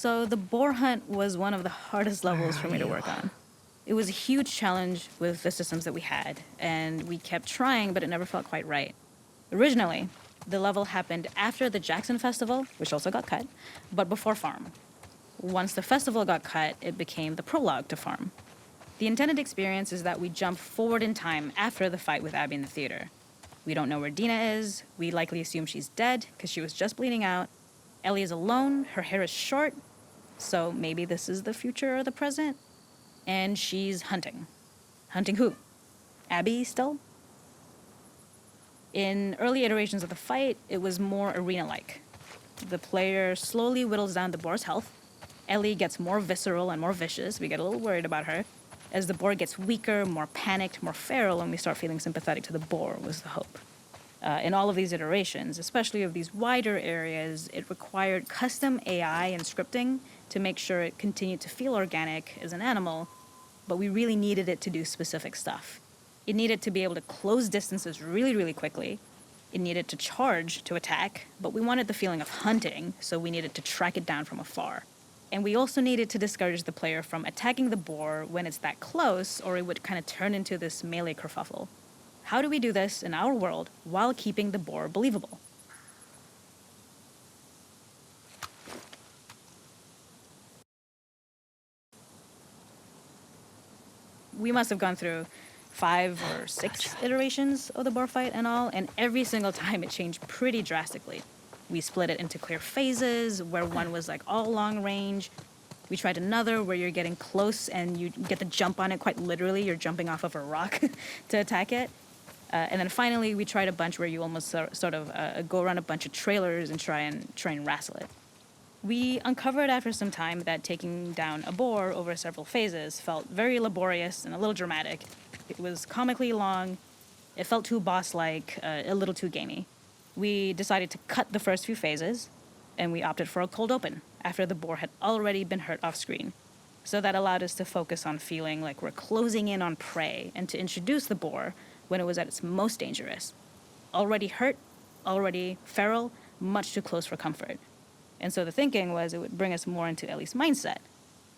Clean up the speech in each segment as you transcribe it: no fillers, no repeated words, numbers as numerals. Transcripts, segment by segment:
So the boar hunt was one of the hardest levels for me to work on. It was a huge challenge with the systems that we had, and we kept trying, but it never felt quite right. Originally, the level happened after the Jackson Festival, which also got cut, but before Farm. Once the festival got cut, it became the prologue to Farm. The intended experience is that we jump forward in time after the fight with Abby in the theater. We don't know where Dina is. We likely assume she's dead because she was just bleeding out. Ellie is alone. Her hair is short. So maybe this is the future or the present. And she's hunting. Hunting who? Abby still? In early iterations of the fight, it was more arena-like. The player slowly whittles down the boar's health. Ellie gets more visceral and more vicious. We get a little worried about her. As the boar gets weaker, more panicked, more feral, and we start feeling sympathetic to the boar was the hope. In all of these iterations, especially of these wider areas, it required custom AI and scripting to make sure it continued to feel organic as an animal, but we really needed it to do specific stuff. It needed to be able to close distances really, really quickly. It needed to charge to attack, but we wanted the feeling of hunting, so we needed to track it down from afar. And we also needed to discourage the player from attacking the boar when it's that close, or it would kind of turn into this melee kerfuffle. How do we do this in our world while keeping the boar believable? We must have gone through 5 or 6 iterations of the boar fight and all, and every single time it changed pretty drastically. We split it into clear phases, where one was like all long range. We tried another where you're getting close and you get the jump on it quite literally. You're jumping off of a rock to attack it. And then finally, we tried a bunch where you almost sort of go around a bunch of trailers and try and wrestle it. We uncovered after some time that taking down a boar over several phases felt very laborious and a little dramatic. It was comically long. It felt too boss-like, a little too gamey. We decided to cut the first few phases, and we opted for a cold open after the boar had already been hurt off screen. So that allowed us to focus on feeling like we're closing in on prey and to introduce the boar when it was at its most dangerous. Already hurt, already feral, much too close for comfort. And so the thinking was it would bring us more into Ellie's mindset.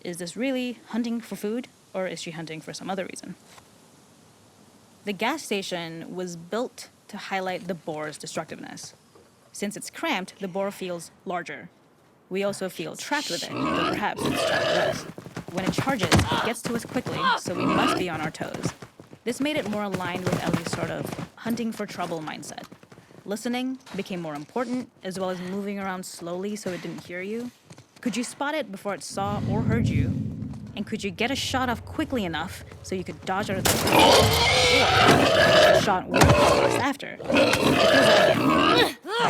Is this really hunting for food, or is she hunting for some other reason? The gas station was built to highlight the boar's destructiveness. Since it's cramped, the boar feels larger. We also feel trapped with it, though perhaps it's trapped with us. When it charges, it gets to us quickly, so we must be on our toes. This made it more aligned with Ellie's sort of hunting for trouble mindset. Listening became more important, as well as moving around slowly so it didn't hear you. Could you spot it before it saw or heard you? And could you get a shot off quickly enough so you could dodge out of the way? Or the shot would pass after. By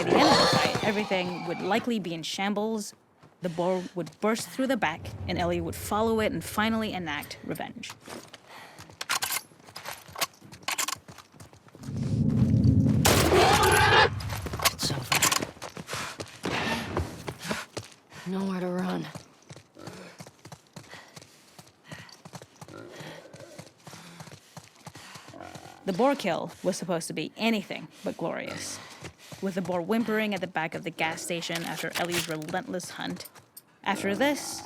the end of the fight, everything would likely be in shambles. The boar would burst through the back, and Ellie would follow it and finally enact revenge. It's over. Nowhere to run. The boar kill was supposed to be anything but glorious. With the boar whimpering at the back of the gas station after Ellie's relentless hunt. After this,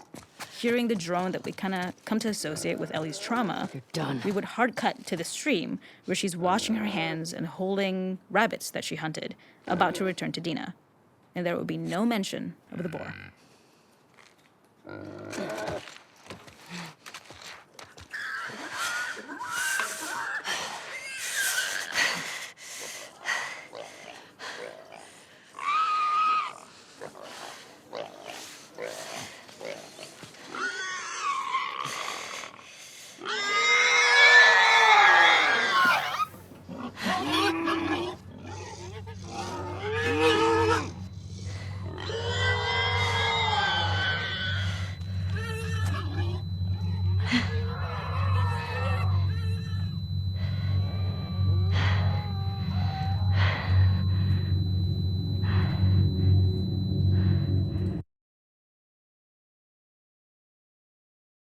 hearing the drone that we kind of come to associate with Ellie's trauma, You're done. we would hard cut to the stream where she's washing her hands and holding rabbits that she hunted, about to return to Dina. And there would be no mention of the boar.